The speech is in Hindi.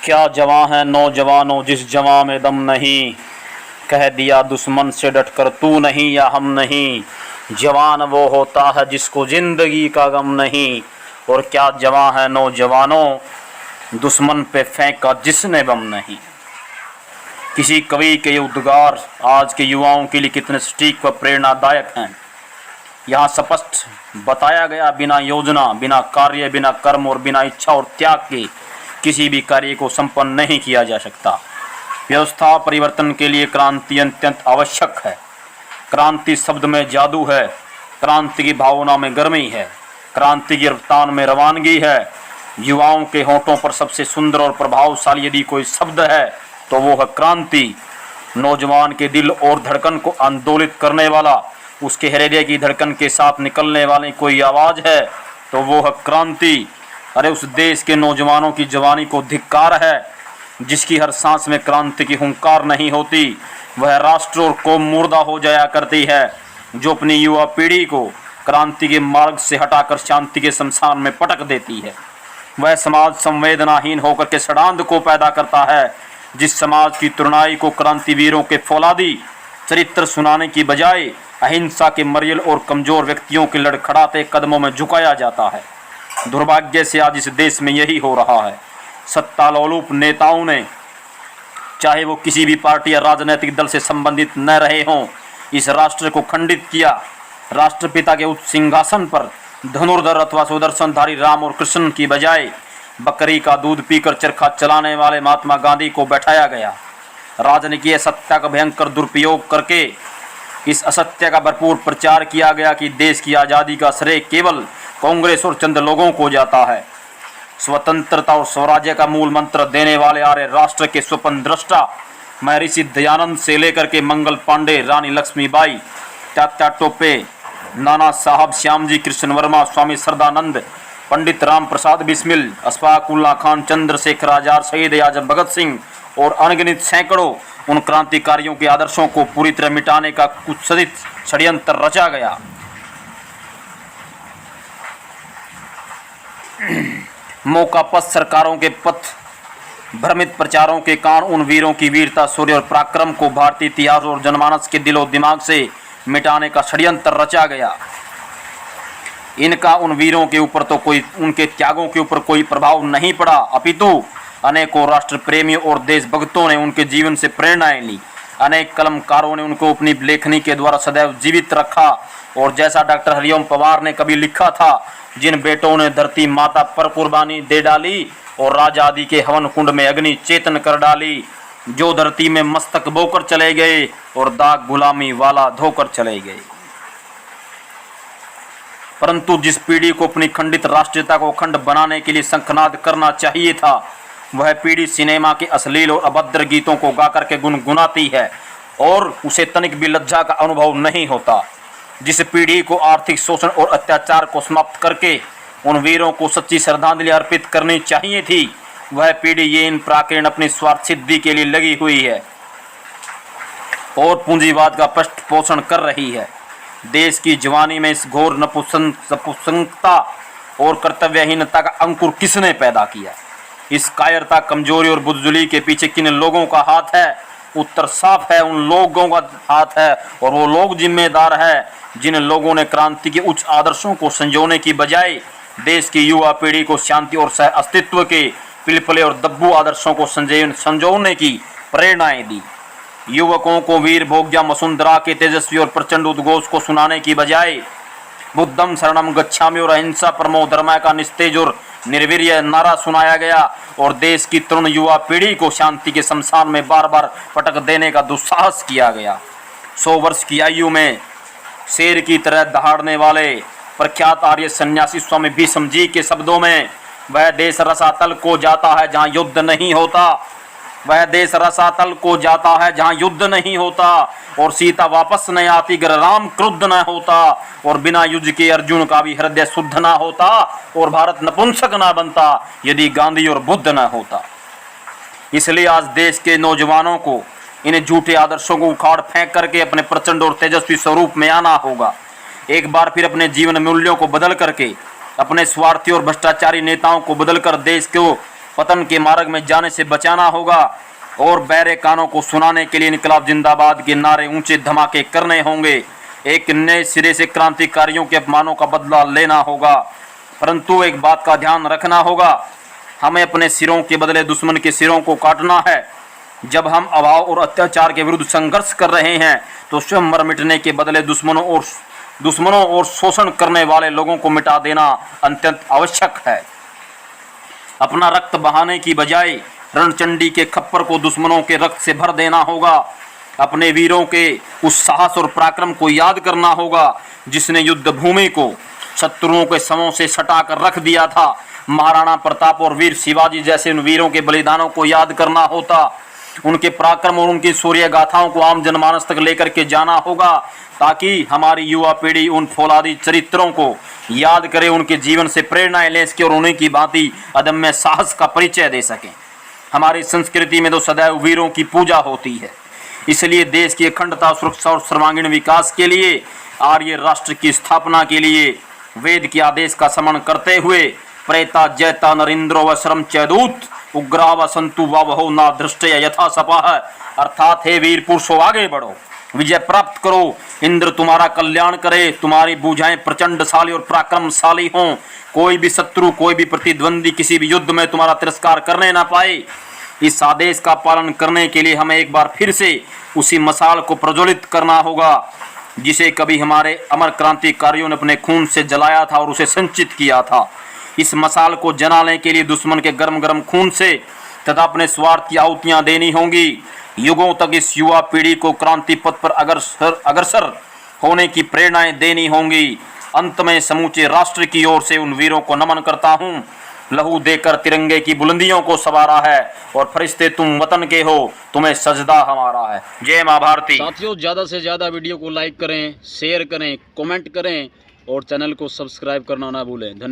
क्या जवां है नौजवानों जिस जवां में दम नहीं, कह दिया दुश्मन से डटकर तू नहीं या हम नहीं। जवान वो होता है जिसको जिंदगी का गम नहीं, और क्या जवां है नौजवानों दुश्मन पे फेंका जिसने बम नहीं। किसी कवि के ये उद्गार आज के युवाओं के लिए कितने सटीक व प्रेरणादायक हैं। यहाँ स्पष्ट बताया गया, बिना योजना, बिना कार्य, बिना कर्म और बिना इच्छा और त्याग के किसी भी कार्य को संपन्न नहीं किया जा सकता। व्यवस्था परिवर्तन के लिए क्रांति अत्यंत आवश्यक है। क्रांति शब्द में जादू है, क्रांति की भावना में गर्मी है, क्रांति की रफ्तार में रवानगी है। युवाओं के होठों पर सबसे सुंदर और प्रभावशाली यदि कोई शब्द है तो वो है क्रांति। नौजवान के दिल और धड़कन को आंदोलित करने वाला, उसके हृदय की धड़कन के साथ निकलने वाली कोई आवाज़ है तो वो है क्रांति। अरे उस देश के नौजवानों की जवानी को धिक्कार है जिसकी हर सांस में क्रांति की हुंकार नहीं होती। वह राष्ट्र और कौम मुर्दा हो जाया करती है जो अपनी युवा पीढ़ी को क्रांति के मार्ग से हटाकर शांति के शमशान में पटक देती है। वह समाज संवेदनाहीन होकर के षड्यंत्र को पैदा करता है जिस समाज की तरुणाई को क्रांतिवीरों के फौलादी चरित्र सुनाने की बजाय अहिंसा के मरियल और कमजोर व्यक्तियों के लड़खड़ाते कदमों में झुकाया जाता है। दुर्भाग्य से आज इस देश में यही हो रहा है। सत्तालोलुप नेताओं ने, चाहे वो किसी भी पार्टी या राजनीतिक दल से संबंधित न रहे हों, इस राष्ट्र को खंडित किया। राष्ट्रपिता के उच्च सिंहासन पर धनुर्धर अथवा सुदर्शनधारी राम और कृष्ण की बजाय बकरी का दूध पीकर चरखा चलाने वाले महात्मा गांधी को बैठाया गया। राजनीतिक सत्ता का भयंकर दुरुपयोग करके इस असत्य का भरपूर प्रचार किया गया कि देश की आज़ादी का श्रेय केवल कांग्रेस और चंद लोगों को जाता है। स्वतंत्रता और स्वराज्य का मूल मंत्र देने वाले आर्य राष्ट्र के स्वप्न दृष्टा महर्षि दयानंद से लेकर के मंगल पांडे, रानी लक्ष्मीबाई, तात्या टोपे, नाना साहब श्यामजी कृष्ण वर्मा, स्वामी श्रद्धानंद, पंडित राम प्रसाद बिस्मिल, अशफाक उल्लाह खान, चंद्रशेखर आजाद, शहीद आजम भगत सिंह और अनगिनत सैकड़ों उन क्रांतिकारियों के आदर्शों को पूरी तरह मिटाने का कुत्सित षड्यंत्र रचा गया। मौकापस्त सरकारों के पथ भ्रमित प्रचारों के कारण उन वीरों की वीरता, शौर्य और पराक्रम को भारतीय इतिहास और जनमानस के दिलो दिमाग से मिटाने का षड्यंत्र रचा गया। इनका उन वीरों के ऊपर तो कोई, उनके त्यागों के ऊपर कोई प्रभाव नहीं पड़ा, अपितु अनेकों राष्ट्र प्रेमियों और देशभक्तों ने उनके जीवन से प्रेरणाएं ली। अनेक कलमकारों ने उनको अपनी लेखनी के द्वारा सदैव जीवित रखा। और जैसा डॉक्टर हरिओम पवार ने कभी लिखा था, जिन बेटों ने धरती माता पर कुर्बानी दे डाली और राजा आदि के हवन कुंड में अग्नि चेतन कर डाली, जो धरती में मस्तक बोकर चले गए और दाग गुलामी वाला धोकर चले गए। परंतु जिस पीढ़ी को अपनी खंडित राष्ट्रीयता को अखंड बनाने के लिए शंखनाद करना चाहिए था, वह पीढ़ी सिनेमा के अश्लील और अभद्र गीतों को गाकर के गुनगुनाती है और उसे तनिक भी लज्जा का अनुभव नहीं होता। जिस पीढ़ी को आर्थिक शोषण और अत्याचार को समाप्त करके उन वीरों को सच्ची श्रद्धांजलि अर्पित करनी चाहिए थी, वह पीढ़ी ये इन प्राकीर्ण अपनी स्वार्थ सिद्धि के लिए लगी हुई है और पूंजीवाद का पृष्ठ पोषण कर रही है। देश की जवानी में इस घोर नपुंसकता और कर्तव्यहीनता का अंकुर किसने पैदा किया? इस कायरता, कमजोरी और बुजदिली के पीछे किन लोगों का हाथ है? उत्तर साफ है, उन लोगों का हाथ है और वो लोग जिम्मेदार है जिन लोगों ने क्रांति के उच्च आदर्शों को संजोने की बजाय देश की युवा पीढ़ी को शांति और सह अस्तित्व के पिलपले और दब्बू आदर्शों को संजोने की प्रेरणाएं दी। युवकों को वीर भोग्या वसुंधरा के तेजस्वी और प्रचंड उद्घोष को सुनाने की बजाय बुद्धम शरणम गच्छामि और अहिंसा परमो धर्म का निस्तेज और निर्वीर्य नारा सुनाया गया और देश की तरुण युवा पीढ़ी को शांति के शमशान में बार बार पटक देने का दुस्साहस किया गया। 100 वर्ष की आयु में शेर की तरह दहाड़ने वाले प्रख्यात आर्य सन्यासी स्वामी भीष्म जी के शब्दों में, वह देश रसातल को जाता है जहाँ युद्ध नहीं होता, वह देश रसातल को जाता है जहाँ युद्ध नहीं होता और सीता वापस नहीं आती अगर राम क्रुद्ध न होता और बिना युद्ध के अर्जुन का भी हृदय शुद्ध न होता और भारत नपुंसक न बनता यदि गांधी और बुद्ध न होता। इसलिए आज देश के नौजवानों को इन झूठे आदर्शों को उखाड़ फेंक करके अपने प्रचंड और तेजस्वी स्वरूप में आना होगा। एक बार फिर अपने जीवन मूल्यों को बदल करके, अपने स्वार्थी और भ्रष्टाचारी नेताओं को बदल कर देश को पतन के मार्ग में जाने से बचाना होगा और बहरे कानों को सुनाने के लिए इनकलाब जिंदाबाद के नारे ऊंचे धमाके करने होंगे। एक नए सिरे से क्रांतिकारियों के अपमानों का बदला लेना होगा। परंतु एक बात का ध्यान रखना होगा, हमें अपने सिरों के बदले दुश्मन के सिरों को काटना है। जब हम अभाव और अत्याचार के विरुद्ध संघर्ष कर रहे हैं तो स्वयं मर मिटने के बदले दुश्मनों और शोषण करने वाले लोगों को मिटा देना अत्यंत आवश्यक है। अपना रक्त बहाने की बजाय रणचंडी के खप्पर को दुश्मनों के रक्त से भर देना होगा। अपने वीरों के उस साहस और पराक्रम को याद करना होगा जिसने युद्ध भूमि को शत्रुओं के समों से सटाकर रख दिया था। महाराणा प्रताप और वीर शिवाजी जैसे उन वीरों के बलिदानों को याद करना होता। उनके पराक्रम और उनकी शौर्य गाथाओं को आम जनमानस तक लेकर के जाना होगा ताकि हमारी युवा पीढ़ी उन फौलादी चरित्रों को याद करे, उनके जीवन से प्रेरणाएं ले सके और उन्हीं की भांति अदम्य साहस का परिचय दे सकें। हमारी संस्कृति में तो सदैव वीरों की पूजा होती है, इसलिए देश की अखंडता, सुरक्षा और सर्वांगीण विकास के लिए, आर्य राष्ट्र की स्थापना के लिए वेद के आदेश का सम्मान करते हुए प्रेता जयता नरेंद्रो व श्रम चैदूत उग्रा व संतु वहो ना दृष्टय यथा सपाह, अर्थात हे वीर पुरुषों आगे बढ़ो, विजय प्राप्त करो, इंद्र तुम्हारा कल्याण करे, तुम्हारी भुजाएं प्रचंडशाली और पराक्रमशाली हों, कोई भी शत्रु, कोई भी प्रतिद्वंदी किसी भी युद्ध में तुम्हारा तिरस्कार करने ना पाए। इस आदेश का पालन करने के लिए हमें एक बार फिर से उसी मशाल को प्रज्वलित करना होगा जिसे कभी हमारे अमर क्रांतिकारियों ने अपने खून से जलाया था और उसे संचित किया था। इस मशाल को जलाने के लिए दुश्मन के गर्म गर्म खून से तथा अपने स्वार्थ की आहुतियां देनी होंगी। युगों तक इस युवा पीढ़ी को क्रांति पथ पर अग्रसर होने की प्रेरणाएं देनी होंगी। अंत में समूचे राष्ट्र की ओर से उन वीरों को नमन करता हूँ। लहू देकर तिरंगे की बुलंदियों को सवारा है और फरिश्ते तुम वतन के हो, तुम्हें सजदा हमारा है। जय मां भारती। साथियों, ज़्यादा से ज़्यादा वीडियो को लाइक करें, शेयर करें, कमेंट करें और चैनल को सब्सक्राइब करना ना भूलें। धन्यवाद।